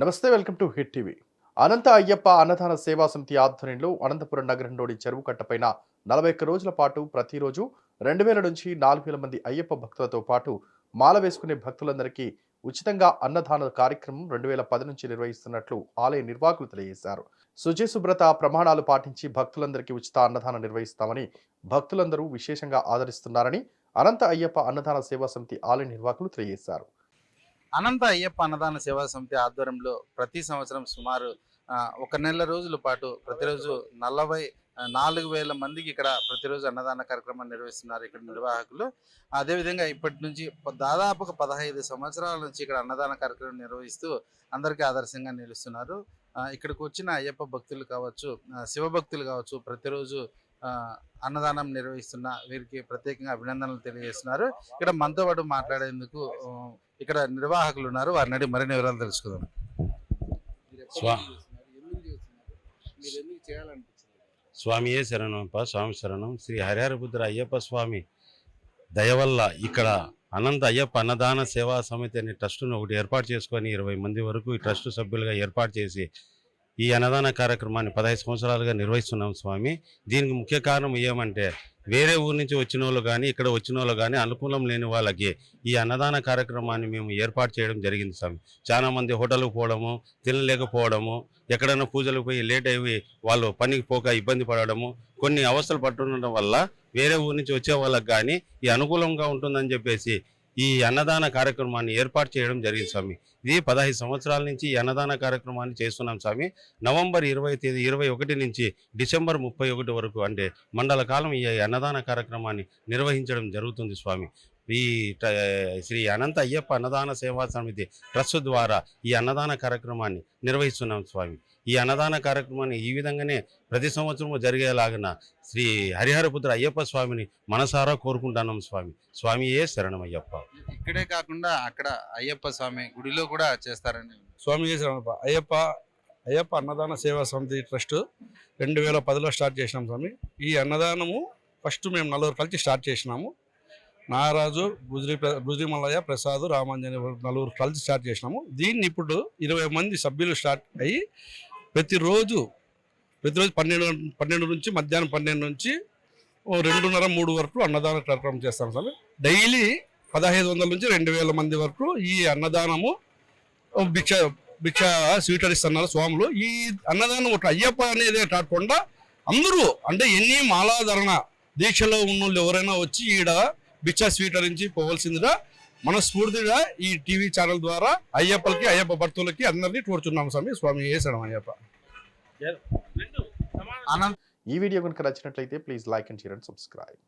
నమస్తే, welcome to hit TV. అనంత అయ్యప్ప అన్నదాన సేవా సమితి ఆధ్వర్యంలో అనంతపురం నగరంలోని చెరువు కట్టపైన 41 రోజుల పాటు ప్రతిరోజు 2000 నుంచి 4000 మంది అయ్యప్ప భక్తులతో పాటు మాల వేసుకునే భక్తులందరికీ ఉచితంగా అన్నదాన కార్యక్రమం 2010 నుంచి నిర్వహిస్తున్నట్లు ఆలయ నిర్వాహకులు తెలియజేశారు. శుభ్రత ప్రమాణాలు పాటించి భక్తులందరికీ ఉచిత అన్నదానం నిర్వహిస్తామని, భక్తులందరూ విశేషంగా ఆదరిస్తున్నారని అనంత అయ్యప్ప అన్నదాన సేవా సమితి ఆలయ నిర్వాహకులు తెలియజేశారు. అనంత అయ్యప్ప అన్నదాన సేవా సమితి ఆధ్వర్యంలో ప్రతి సంవత్సరం సుమారు 1 నెల రోజుల పాటు ప్రతిరోజు 44,000 మందికి ఇక్కడ ప్రతిరోజు అన్నదాన కార్యక్రమాన్ని నిర్వహిస్తున్నారు ఇక్కడ నిర్వాహకులు. అదేవిధంగా ఇప్పటి నుంచి దాదాపుగా 15 సంవత్సరాల నుంచి ఇక్కడ అన్నదాన కార్యక్రమం నిర్వహిస్తూ అందరికీ ఆదర్శంగా నిలుస్తున్నారు. ఇక్కడికి వచ్చిన అయ్యప్ప భక్తులు కావచ్చు, శివభక్తులు కావచ్చు, ప్రతిరోజు అన్నదానం నిర్వహిస్తున్న వీరికి ప్రత్యేకంగా అభినందనలు తెలియజేస్తున్నారు. ఇక్కడ మనతో పాటు మాట్లాడేందుకు ఇక్కడ నిర్వాహకులు ఉన్నారు. వారిని అడిగి మరిన్ని వివరాలు తెలుసుకుందాం. స్వామియే శరణంప, స్వామి శరణం. శ్రీ హరిహరపుత్ర అయ్యప్ప స్వామి దయ వల్ల ఇక్కడ అనంత అయ్యప్ప అన్నదాన సేవా సమితి అనే ట్రస్టును ఒకటి ఏర్పాటు చేసుకొని 20 మంది వరకు ఈ ట్రస్ట్ సభ్యులుగా ఏర్పాటు చేసి ఈ అన్నదాన కార్యక్రమాన్ని 15 సంవత్సరాలుగా నిర్వహిస్తున్నాం స్వామి. దీనికి ముఖ్య కారణం ఏమంటే, వేరే ఊరు నుంచి వచ్చిన వాళ్ళు కానీ ఇక్కడ వచ్చిన వాళ్ళు కానీ అనుకూలం లేని వాళ్ళకి ఈ అన్నదాన కార్యక్రమాన్ని మేము ఏర్పాటు చేయడం జరిగింది స్వామి. చాలామంది హోటల్కి పోవడము, తినలేకపోవడము, ఎక్కడైనా పూజలకు పోయి లేట్ అయ్యి వాళ్ళు పనికి పోక ఇబ్బంది పడడము, కొన్ని అవస్థలు పట్టుండడం వల్ల వేరే ఊరు నుంచి వచ్చే వాళ్ళకి కానీ ఈ అనుకూలంగా ఉంటుందని చెప్పేసి ఈ అన్నదాన కార్యక్రమాన్ని ఏర్పాటు చేయడం జరిగింది స్వామి. ఇది 15 సంవత్సరాల నుంచి ఈ అన్నదాన కార్యక్రమాన్ని చేస్తున్నాం స్వామి. నవంబర్ 21 నుంచి డిసెంబర్ 31 వరకు అంటే మండల కాలం ఈ అన్నదాన కార్యక్రమాన్ని నిర్వహించడం జరుగుతుంది స్వామి. ఈ శ్రీ అనంత అయ్యప్ప అన్నదాన సేవా సమితి ట్రస్ట్ ద్వారా ఈ అన్నదాన కార్యక్రమాన్ని నిర్వహిస్తున్నాం స్వామి. ఈ అన్నదాన కార్యక్రమాన్ని ఈ విధంగానే ప్రతి సంవత్సరము జరిగేలాగిన శ్రీ హరిహరపుత్ర అయ్యప్ప స్వామిని మనసారా కోరుకుంటున్నాం స్వామి. స్వామియే శరణమయ్యప్ప. ఇక్కడే కాకుండా అక్కడ అయ్యప్ప స్వామి గుడిలో కూడా చేస్తారని. స్వామి శరణప్ప. అయ్యప్ప అన్నదాన సేవా సమితి ట్రస్ట్ 2010లో స్టార్ట్ చేసినాం స్వామి. ఈ అన్నదానము ఫస్ట్ మేము 4 కలిసి స్టార్ట్ చేసినాము. నారాజు, బుజ్రి మల్లయ్య, ప్రసాద్, రామాంజనే 4 కలిసి స్టార్ట్ చేసినాము. దీన్ని ఇప్పుడు 20 మంది సభ్యులు స్టార్ట్ అయ్యి ప్రతిరోజు 12 నుంచి మధ్యాహ్నం 12 నుంచి 2:30-3 వరకు అన్నదాన కార్యక్రమం చేస్తాం స్వామి. డైలీ 1500 నుంచి 2000 మంది వరకు ఈ అన్నదానము భిక్ష స్వీకరిస్తున్నారు స్వాములు. ఈ అన్నదానం ఒక అయ్యప్ప అనేది కాకుండా అందరూ అంటే ఎన్ని మాలాధరణ దీక్షలో ఉన్న ఎవరైనా వచ్చి ఈడ భిక్ష స్వీకరించి పోవలసిందిగా మనస్ఫూర్తిగా ఈ టీవీ ఛానల్ ద్వారా అయ్యప్పలకి, అయ్యప్ప భక్తులకి అందరినీ కోరుచున్నాం స్వామి. స్వామి శరణం అయ్యప్ప. ఈ వీడియో కనుక నచ్చినట్లయితే please like and share and subscribe.